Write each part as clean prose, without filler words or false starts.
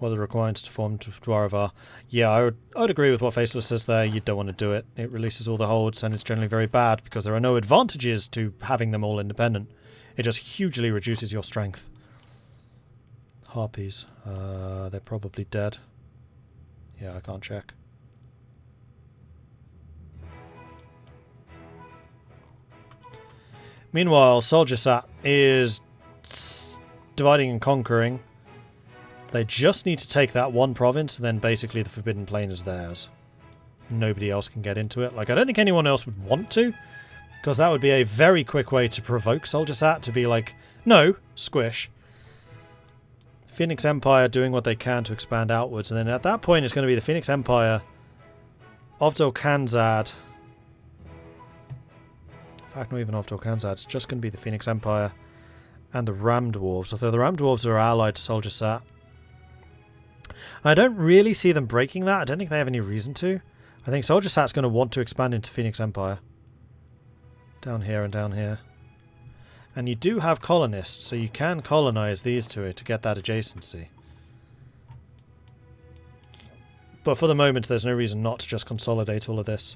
what the requirements to form Dwarf are. Yeah, I would agree with what Faceless says there. You don't want to do it. It releases all the holds, and it's generally very bad because there are no advantages to having them all independent. It just hugely reduces your strength. Harpies. They're probably dead. Yeah, I can't check. Meanwhile, Soldier Sat is dividing and conquering. They just need to take that one province, and then basically the Forbidden Plain is theirs. Nobody else can get into it. Like, I don't think anyone else would want to, because that would be a very quick way to provoke Soldier Sat to be like, no, squish. Phoenix Empire doing what they can to expand outwards, and then at that point it's going to be the Phoenix Empire, Ovdol Khanzad. In fact, not even Ovdol Khanzad, it's just going to be the Phoenix Empire and the Ram Dwarves, although the Ram Dwarves are allied to Soldier Sat. I don't really see them breaking that. I don't think they have any reason to. I think Soldier Sat's going to want to expand into Phoenix Empire. Down here and down here. And you do have colonists, so you can colonize these two to get that adjacency. But for the moment, there's no reason not to just consolidate all of this.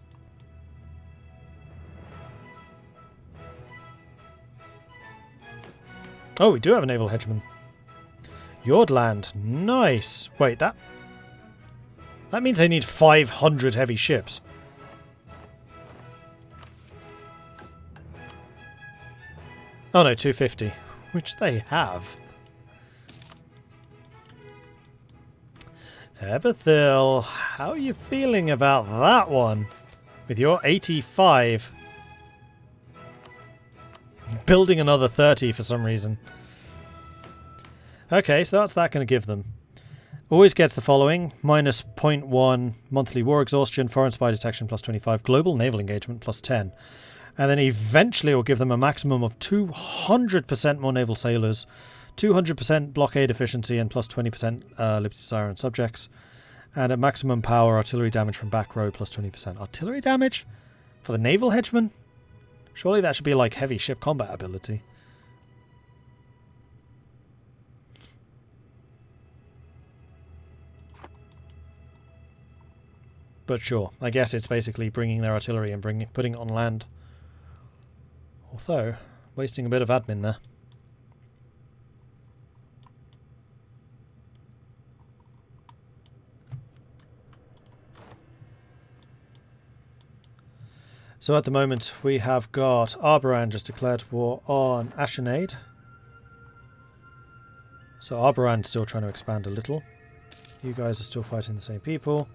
Oh, we do have a naval hegemon. Yordland. Nice. Wait, that means they need 500 heavy ships. Oh no, 250. Which they have. Ebethil, how are you feeling about that one? With your 85. Building another 30 for some reason. Okay, so that's that going to give them. Always gets the following. Minus 0.1 monthly war exhaustion, foreign spy detection plus 25, global naval engagement plus 10. And then eventually it will give them a maximum of 200% more naval sailors, 200% blockade efficiency, and plus 20% Liberty Siren subjects. And at maximum power, artillery damage from back row plus 20%. Artillery damage? For the naval hegemon? Surely that should be like heavy ship combat ability. But sure, I guess it's basically bringing their artillery and putting it on land. Although, wasting a bit of admin there. So at the moment we have got Arboran just declared war on Ashenade. So Arboran's still trying to expand a little. You guys are still fighting the same people.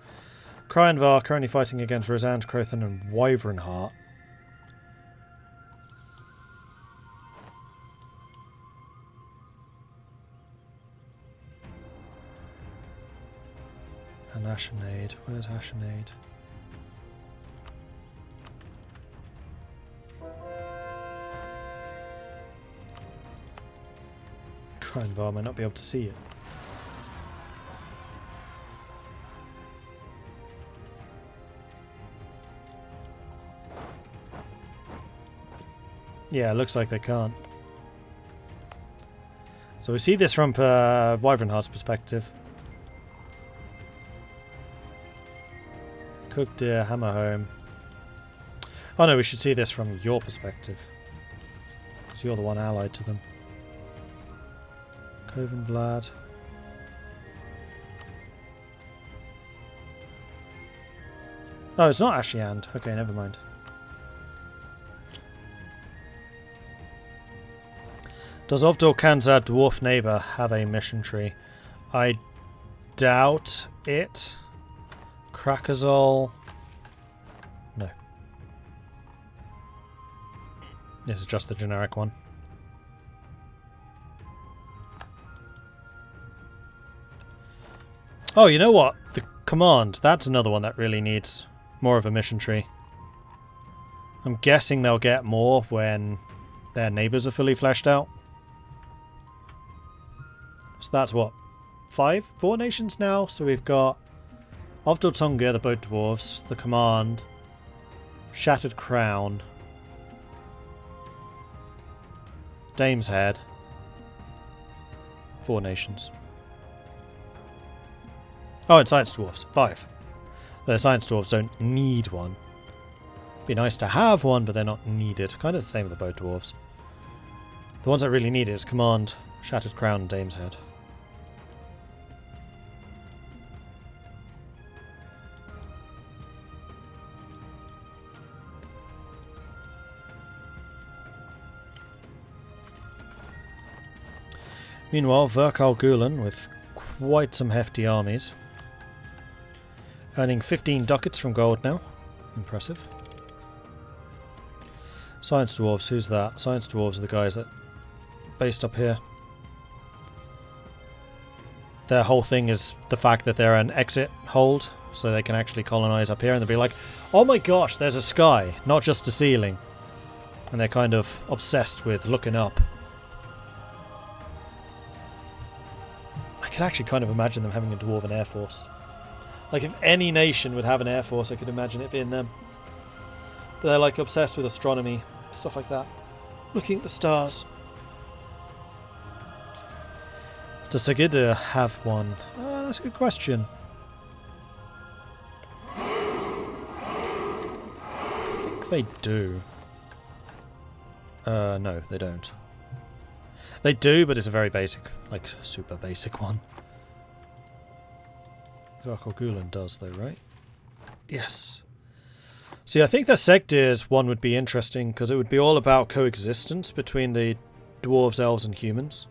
Kryanvar currently fighting against Rosand, Crothan and Wyvernheart. And Ashenade. Where's Ashenade? Kryanvar might not be able to see it. Yeah, it looks like they can't. So we see this from Wyvernheart's perspective. Cook Deer, Hammer Home. Oh no, we should see this from your perspective. Because you're the one allied to them. Covenblad. Oh, it's not Ashiand. Okay, never mind. Does Ovdol Khanzad Dwarf Neighbour have a mission tree? I doubt it. Krakazol. No. This is just the generic one. Oh, you know what? The command. That's another one that really needs more of a mission tree. I'm guessing they'll get more when their neighbours are fully fleshed out. So that's what? 4 nations now? So we've got Ovdol Tunga, the boat dwarves, the command, Shattered Crown, Dame's Head. 4 nations. Oh, and science dwarves. 5. The science dwarves don't need one. Be nice to have one, but they're not needed. Kind of the same with the bow dwarves. The ones that really need it is Command, Shattered Crown, and Dame's Head. Meanwhile, Verkal Gulen with quite some hefty armies. Earning 15 ducats from gold now. Impressive. Science Dwarves, who's that? Science Dwarves are the guys that based up here. Their whole thing is the fact that they're an exit hold, so they can actually colonize up here and they'll be like, oh my gosh, there's a sky, not just a ceiling. And they're kind of obsessed with looking up. I can actually kind of imagine them having a dwarven air force. Like if any nation would have an air force, I could imagine it being them. But they're like obsessed with astronomy, stuff like that. Looking at the stars. Does Sagida have one? That's a good question. I think they do. No, they don't. They do, but it's a very basic, like super basic one. Verkal Gulen does though, right? Yes. See, I think the Segdir's one would be interesting because it would be all about coexistence between the dwarves, elves, and humans.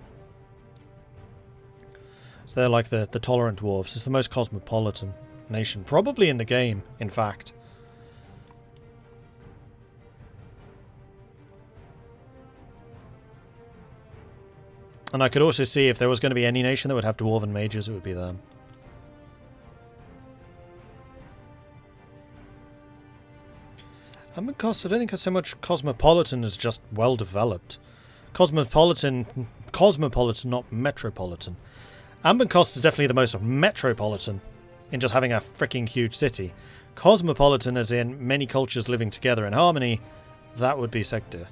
So they're like the tolerant dwarves. It's the most cosmopolitan nation, probably in the game, in fact. And I could also see if there was going to be any nation that would have dwarven mages, it would be them. Ambencost, I don't think so much Cosmopolitan is just well developed. Cosmopolitan, not metropolitan. Ambencost is definitely the most metropolitan in just having a freaking huge city. Cosmopolitan as in many cultures living together in harmony, that would be Segdir.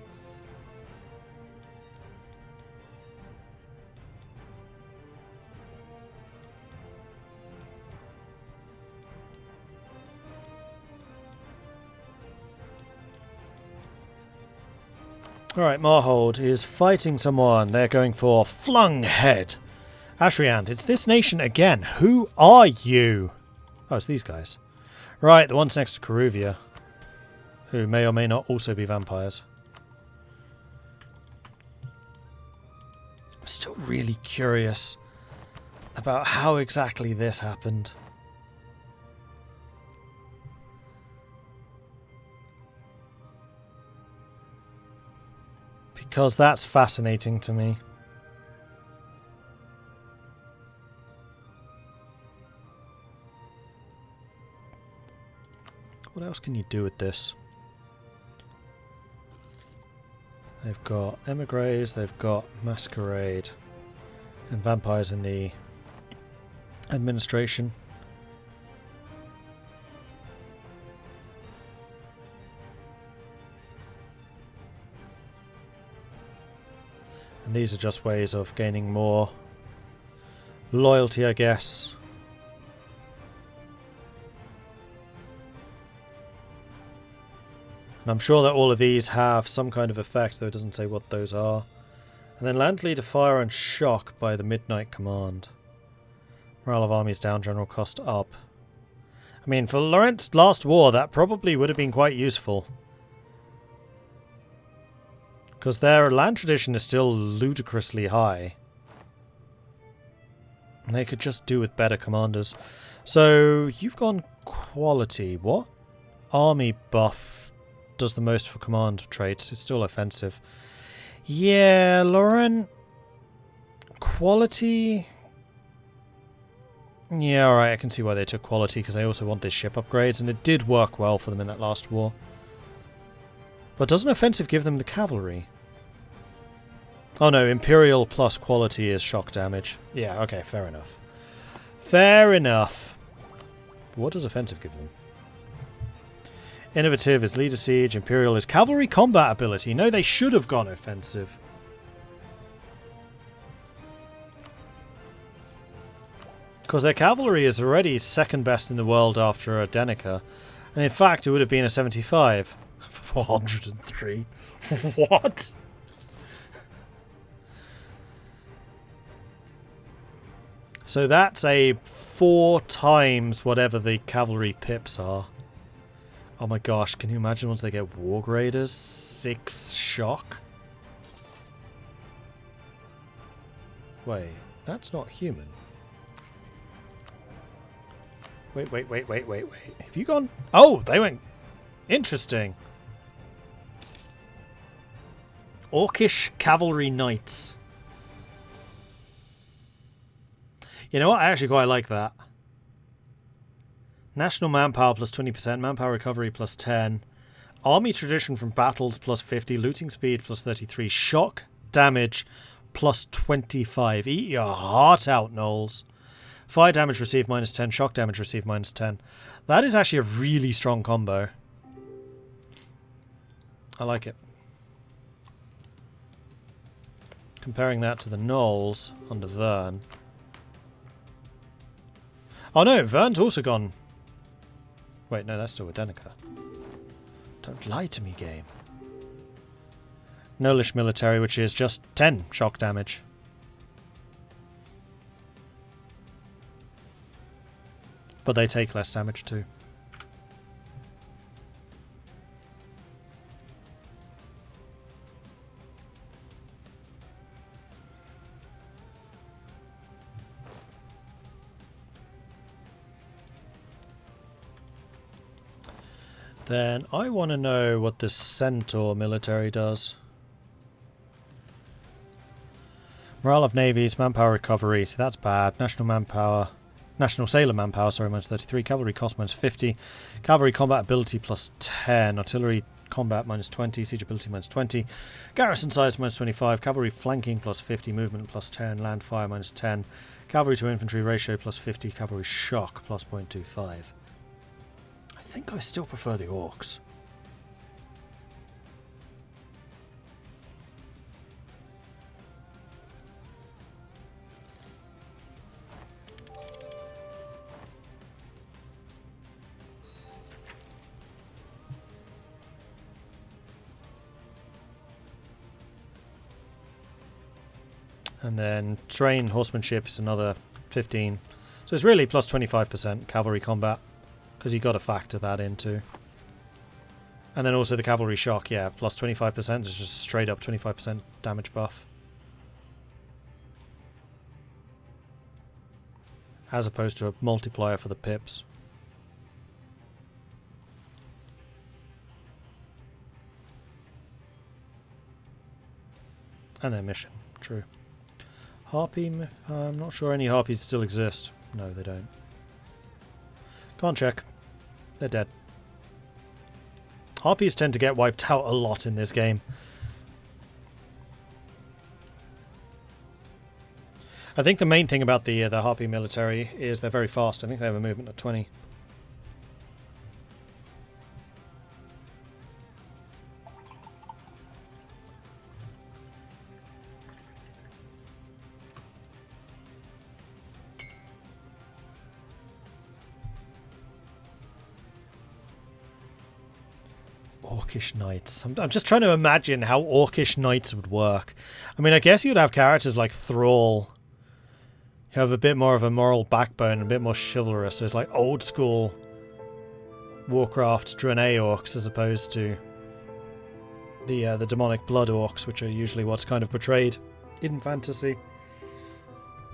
Alright, Marhold is fighting someone. They're going for Flung Head. Ashriand, it's this nation again. Who are you? Oh, it's these guys. Right, the ones next to Karuvia, who may or may not also be vampires. I'm still really curious about how exactly this happened. Because that's fascinating to me. What else can you do with this? They've got emigres, they've got masquerade, and vampires in the administration. And these are just ways of gaining more loyalty, I guess. And I'm sure that all of these have some kind of effect, though it doesn't say what those are. And then land leader fire and shock by the Midnight Command. Morale of armies down, general cost up. I mean, for Lorent's last war, that probably would have been quite useful. Because their land tradition is still ludicrously high. And they could just do with better commanders. So, you've gone quality. What? Army buff does the most for command traits. It's still offensive. Yeah, Lorent. Quality. Yeah, alright, I can see why they took quality, because they also want this ship upgrades, and it did work well for them in that last war. But doesn't offensive give them the cavalry? Oh no, Imperial plus quality is shock damage. Yeah, okay, fair enough. Fair enough. But what does offensive give them? Innovative is leader siege, Imperial is cavalry combat ability. No, they should have gone offensive. Because their cavalry is already second best in the world after Danica. And in fact, it would have been a 75. 403. What? So that's a 4 times whatever the cavalry pips are. Oh my gosh, can you imagine once they get War Graders? 6 shock? Wait, that's not human. Wait. Have you gone? Oh, they went... Interesting. Orcish Cavalry Knights. You know what? I actually quite like that. National manpower plus 20%, manpower recovery plus 10, army tradition from battles plus 50, looting speed plus 33, shock damage plus 25. Eat your heart out, Knowles. Fire damage received minus 10, shock damage received minus 10. That is actually a really strong combo. I like it. Comparing that to the Knowles under Vern. Oh no, Vern's also gone. Wait, no, that's still a Danica. Don't lie to me, game. Knowlish military, which is just 10 shock damage. But they take less damage too. Then I want to know what the Centaur military does. Morale of navies, manpower recovery, so that's bad. National manpower, national sailor manpower, sorry, minus 33. Cavalry cost minus 50. Cavalry combat ability plus 10. Artillery combat minus 20. Siege ability minus 20. Garrison size minus 25. Cavalry flanking plus 50. Movement plus 10. Land fire minus 10. Cavalry to infantry ratio plus 50. Cavalry shock plus 0.25. I think I still prefer the orcs. And then train horsemanship is another 15. So it's really plus 25% cavalry combat. Because you've got to factor that in too. And then also the cavalry shock, yeah, plus 25%. It's just straight up 25% damage buff. As opposed to a multiplier for the pips. And their mission, true. Harpy, I'm not sure any harpies still exist. No, they don't. Can't check. They're dead. Harpies tend to get wiped out a lot in this game. I think the main thing about the Harpy military is they're very fast. I think they have a movement of 20. Orcish knights. I'm just trying to imagine how orcish knights would work. I mean, I guess you'd have characters like Thrall, who have a bit more of a moral backbone, a bit more chivalrous. So it's like old school Warcraft Draenei orcs, as opposed to the demonic blood orcs, which are usually what's kind of portrayed in fantasy,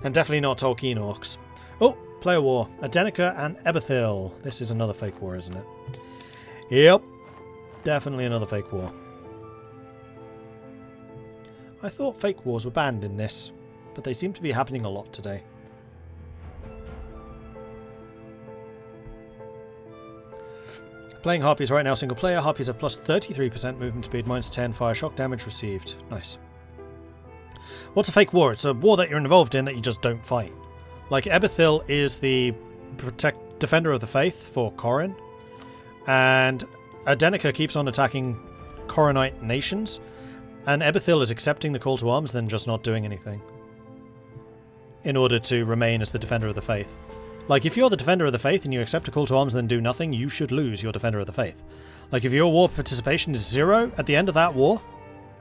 and definitely not Tolkien orcs. Oh, player war. Adenica and Ebethil. This is another fake war, isn't it? Yep. Definitely another fake war. I thought fake wars were banned in this, but they seem to be happening a lot today. Playing Harpies right now, single player. Harpies have plus 33% movement speed, minus 10 fire shock damage received. Nice. What's a fake war? It's a war that you're involved in that you just don't fight. Like Ebethil is the defender of the faith for Corin, and Adenica keeps on attacking Coronite nations, and Ebethil is accepting the call to arms, then just not doing anything. in order to remain as the Defender of the Faith. Like, if you're the Defender of the Faith and you accept a call to arms and then do nothing, you should lose your Defender of the Faith. Like, if your war participation is 0 at the end of that war,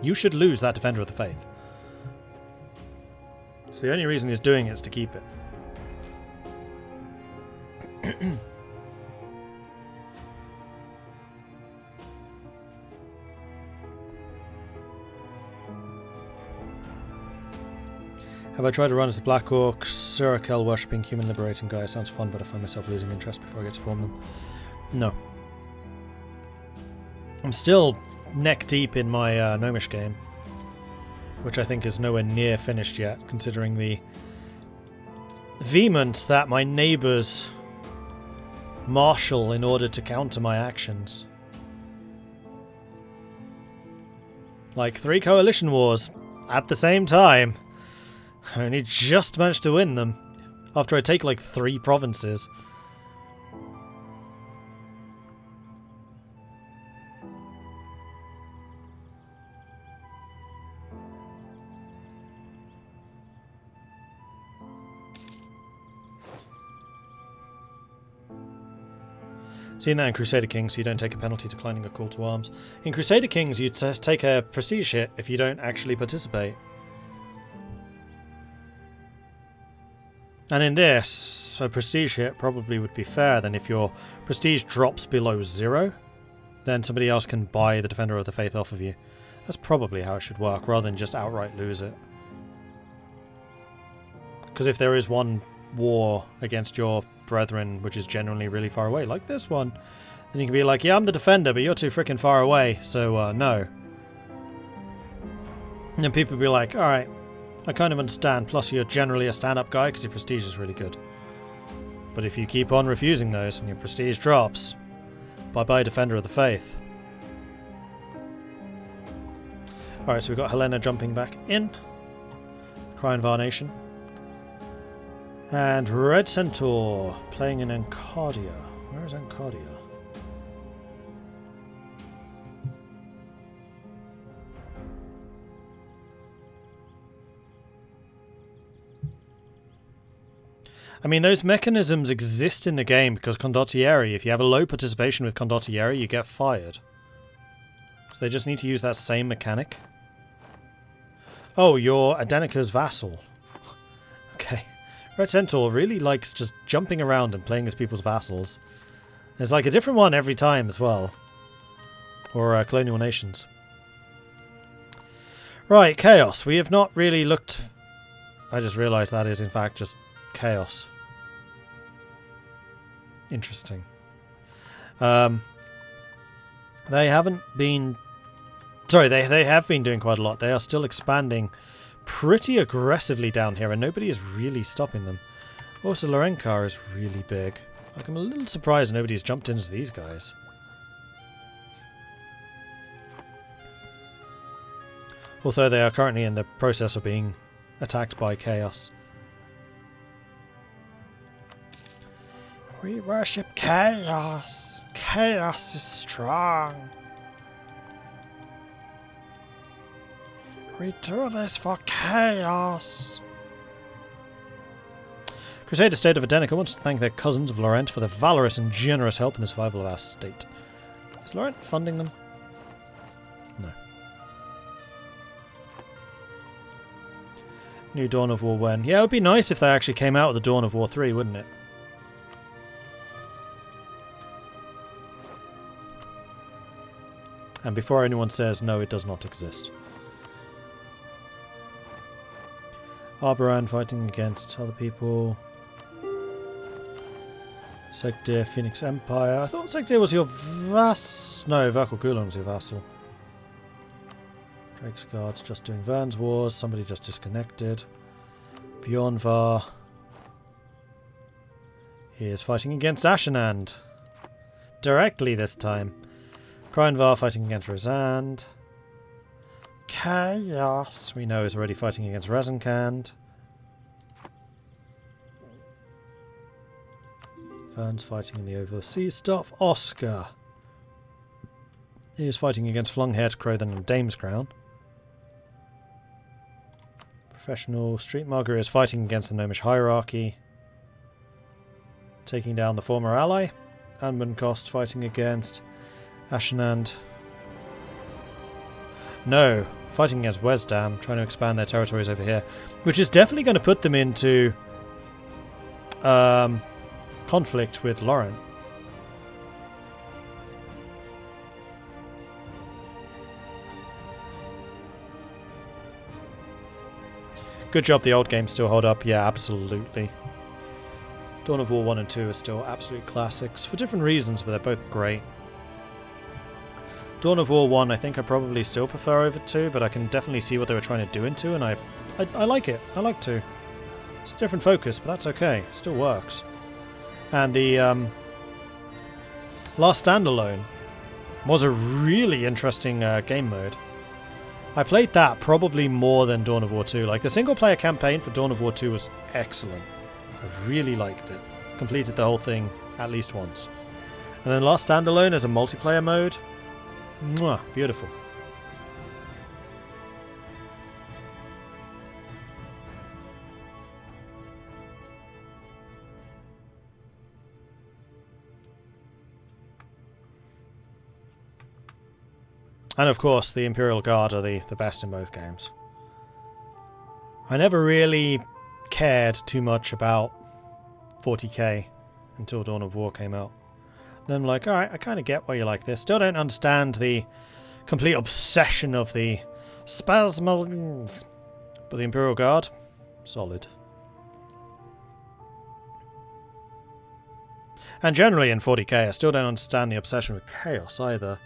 you should lose that Defender of the Faith. So the only reason he's doing it is to keep it. Have I tried to run as the Black Orc, Surakel worshipping human liberating guy? Sounds fun, but I find myself losing interest before I get to form them. No. I'm still neck deep in my Gnomish game, which I think is nowhere near finished yet, considering the vehemence that my neighbours marshal in order to counter my actions. Like 3 coalition wars at the same time. I only just managed to win them after I take like 3 provinces. Seeing that in Crusader Kings, you don't take a penalty declining a call to arms. In Crusader Kings, you take a prestige hit if you don't actually participate. And in this, a prestige hit probably would be fair. Then if your prestige drops below 0, then somebody else can buy the Defender of the Faith off of you. That's probably how it should work, rather than just outright lose it. Because if there is one war against your brethren which is generally really far away, like this one, then you can be like, yeah, I'm the defender, but you're too freaking far away, so no. And then people will be like, alright, I kind of understand, plus you're generally a stand-up guy because your prestige is really good. But if you keep on refusing those and your prestige drops, bye-bye Defender of the Faith. Alright, so we've got Helena jumping back in. Cryinvar Nation. And Red Centaur playing in Encardia. Where is Encardia? I mean, those mechanisms exist in the game because condottieri, if you have a low participation with condottieri, you get fired. So they just need to use that same mechanic. Oh, you're Adenika's vassal. Okay. Red Centaur really likes just jumping around and playing as people's vassals. There's like a different one every time as well. Or Colonial Nations. Right, Chaos. We have not really looked... I just realised that is in fact just Chaos. Interesting. They haven't been... Sorry, they have been doing quite a lot. They are still expanding pretty aggressively down here, and nobody is really stopping them. Also, Lorenkar is really big. Like, I'm a little surprised nobody's jumped into these guys. Although they are currently in the process of being attacked by Chaos. We worship Chaos. Chaos is strong. We do this for Chaos. Crusader State of Adenica wants to thank their cousins of Lorent for their valorous and generous help in the survival of our state. Is Lorent funding them? No. New Dawn of War when? Yeah, it would be nice if they actually came out with the Dawn of War 3, wouldn't it? And before anyone says, no, it does not exist. Arboran fighting against other people. Segdir, Phoenix Empire. I thought Segdir was your vassal. No, Verkal Gulen was your vassal. Drake's Guards just doing Vern's Wars. Somebody just disconnected. Bjornvar is fighting against Ashenand. Directly this time. Cryinvar fighting against Rosand. Chaos, we know, is already fighting against Rezenkand. Vern's fighting in the overseas stuff. Oscar is fighting against Flunghaired, Crothen and Dame's Crown. Professional Street Margaret is fighting against the Gnomish hierarchy, taking down the former ally. Anbennar Cost fighting against Ashenand. No, fighting against Wesdam, trying to expand their territories over here, which is definitely going to put them into conflict with Lorent. Good job the old games still hold up. Yeah, absolutely. Dawn of War 1 and 2 are still absolute classics for different reasons, but they're both great. Dawn of War 1 I think I probably still prefer over 2, but I can definitely see what they were trying to do in 2, and I like it. I like 2. It's a different focus, but that's okay. It still works. And the Last Standalone was a really interesting game mode. I played that probably more than Dawn of War 2. Like, the single-player campaign for Dawn of War 2 was excellent. I really liked it. Completed the whole thing at least once. And then Last Standalone as a multiplayer mode. Mwah, beautiful. And of course, the Imperial Guard are the best in both games. I never really cared too much about 40k until Dawn of War came out. Then I'm like, alright, I kind of get why you like this. Still don't understand the complete obsession of the Spasmolins. But the Imperial Guard, solid. And generally in 40k, I still don't understand the obsession with Chaos either.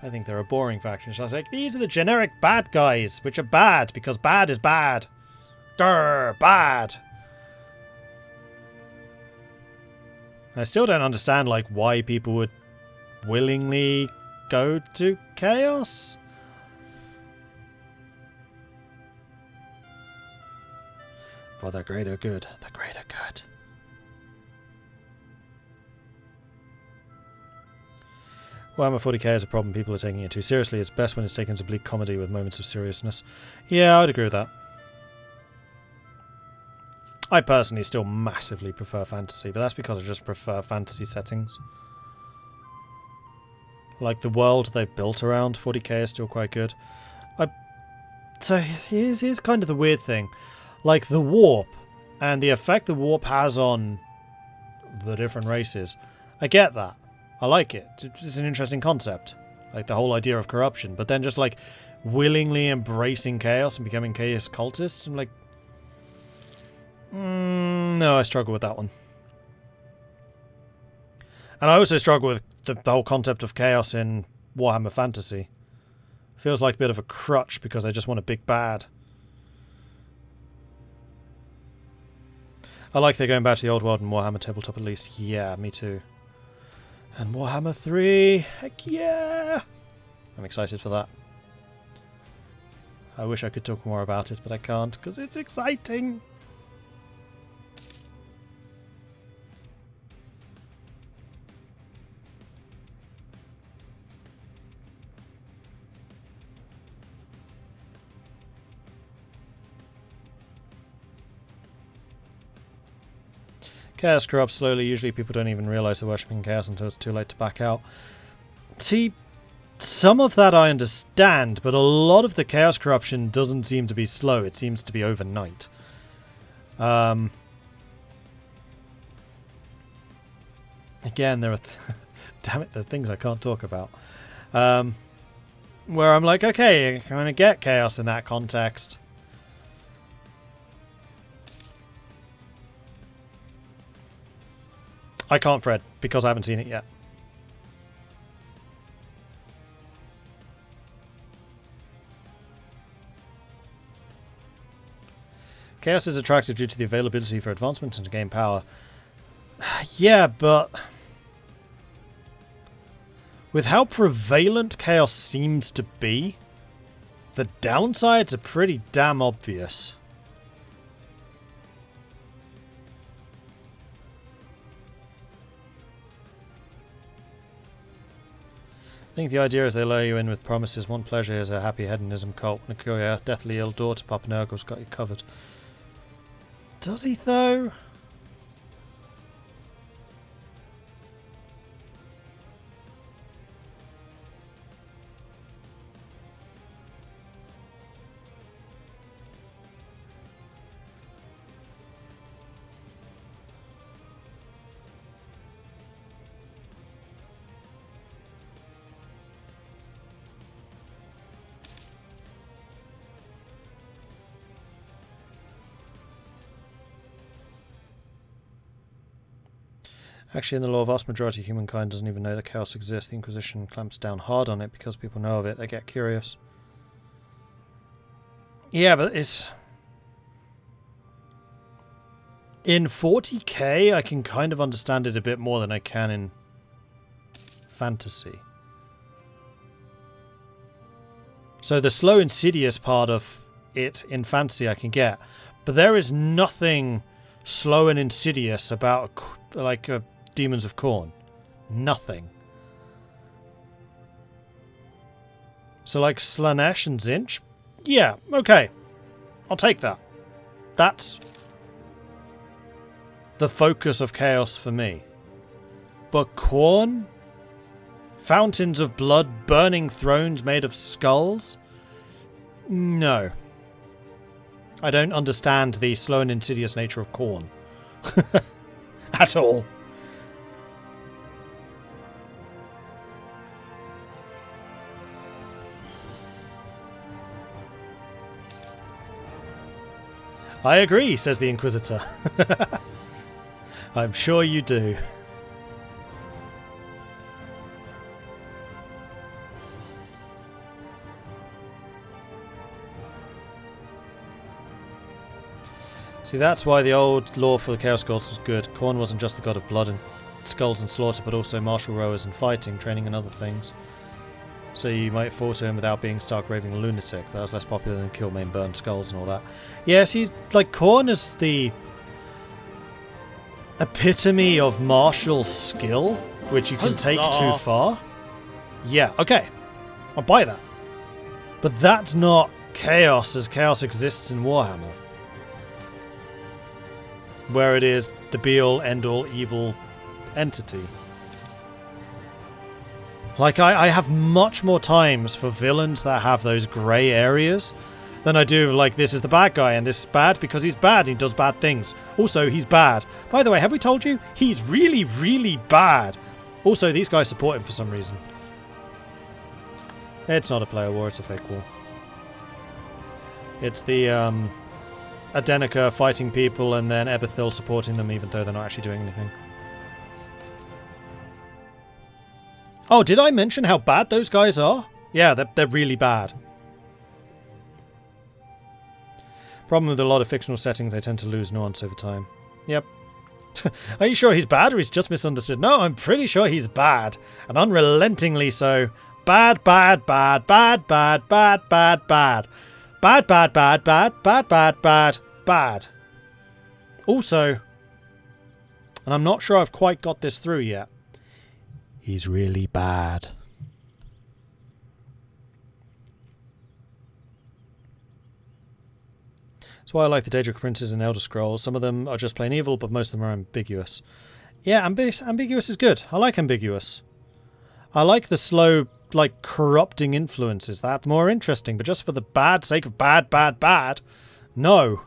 I think they're a boring faction. So I was like, these are the generic bad guys, which are bad, because bad is bad. Grr, bad. I still don't understand, like, why people would willingly go to Chaos. For the greater good, the greater good. Warhammer 40k is a problem. People are taking it too seriously. It's best when it's taken as a bleak comedy with moments of seriousness. Yeah, I'd agree with that. I personally still massively prefer fantasy, but that's because I just prefer fantasy settings. Like, the world they've built around 40k is still quite good. So here's kind of the weird thing. Like, the warp, and the effect the warp has on the different races. I get that. I like it. It's an interesting concept. Like, the whole idea of corruption. But then just, like, willingly embracing chaos and becoming chaos cultists, I'm like, no, I struggle with that one. And I also struggle with the whole concept of chaos in Warhammer Fantasy. Feels like a bit of a crutch because I just want a big bad. I like they're going back to the old world in Warhammer Tabletop at least. Yeah, me too. And Warhammer 3, heck yeah! I'm excited for that. I wish I could talk more about it, but I can't because it's exciting. Chaos corrupts slowly. Usually people don't even realise they're worshipping chaos until it's too late to back out. See, some of that I understand, but a lot of the chaos corruption doesn't seem to be slow. It seems to be overnight. Again, there are... damn it, there are things I can't talk about. Where I'm like, okay, I kind of get chaos in that context. I can't, Fred, because I haven't seen it yet. Chaos is attractive due to the availability for advancement and to gain power. Yeah, but... with how prevalent chaos seems to be, the downsides are pretty damn obvious. think the idea is they lure you in with promises. One pleasure is a happy hedonism cult. When a deathly ill daughter, Papa Nurgle's got you covered. Does he, though? Actually, in the law, vast majority of humankind doesn't even know that chaos exists. The Inquisition clamps down hard on it because people know of it. They get curious. Yeah, but it's... In 40k, I can kind of understand it a bit more than I can in fantasy. So the slow, insidious part of it in fantasy I can get. But there is nothing slow and insidious about, Demons of Khorne. Nothing. So like Slanesh and Zinch? Yeah, okay. I'll take that. That's the focus of chaos for me. But Khorne? Fountains of blood, burning thrones made of skulls? No. I don't understand the slow and insidious nature of Khorne. At all. I agree, says the Inquisitor. I'm sure you do. See, that's why the old lore for the Chaos Gods was good. Khorne wasn't just the god of blood and skulls and slaughter, but also martial rowers and fighting, training and other things. So you might fall to him without being stark raving lunatic. That was less popular than kill, maim, burn skulls and all that. Yeah, see, like, Khorne is the epitome of martial skill, which you can take too far. Yeah, okay. I'll buy that. But that's not chaos as chaos exists in Warhammer. Where it is the be-all, end-all evil entity. Like, I have much more times for villains that have those grey areas than I do, like, this is the bad guy and this is bad because he's bad and he does bad things. Also, he's bad. By the way, have we told you? He's really, really bad. Also, these guys support him for some reason. It's not a player war, it's a fake war. It's the, Adenica fighting people and then Ebethil supporting them even though they're not actually doing anything. Oh, did I mention how bad those guys are? Yeah, they're really bad. Problem with a lot of fictional settings, they tend to lose nuance over time. Yep. Are you sure he's bad or he's just misunderstood? No, I'm pretty sure he's bad. And unrelentingly so. Bad, bad, bad, bad, bad, bad, bad, bad. Bad, bad, bad, bad, bad, bad, bad, bad. Also, and I'm not sure I've quite got this through yet, he's really bad. That's why I like the Daedric Princes and Elder Scrolls. Some of them are just plain evil, but most of them are ambiguous. Yeah, ambiguous is good. I like ambiguous. I like the slow, like, corrupting influences. That's more interesting, but just for the bad sake of bad, bad, bad, no.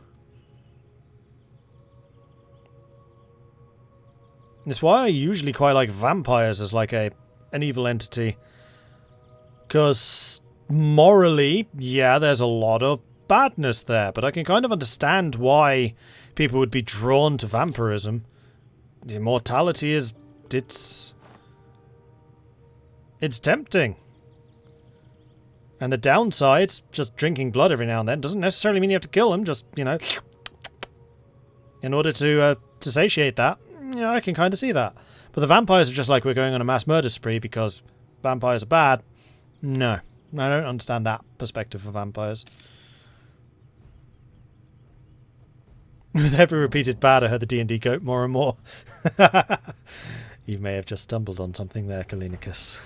It's why I usually quite like vampires as like an evil entity. Because morally, yeah, there's a lot of badness there, but I can kind of understand why people would be drawn to vampirism. The immortality is... it's tempting. And the downside, just drinking blood every now and then, doesn't necessarily mean you have to kill them, just, you know, in order to satiate that. Yeah, I can kind of see that. But the vampires are just like, we're going on a mass murder spree because vampires are bad. No, I don't understand that perspective for vampires. With every repeated bad, I heard the D&D goat more and more. You may have just stumbled on something there, Kalinicus.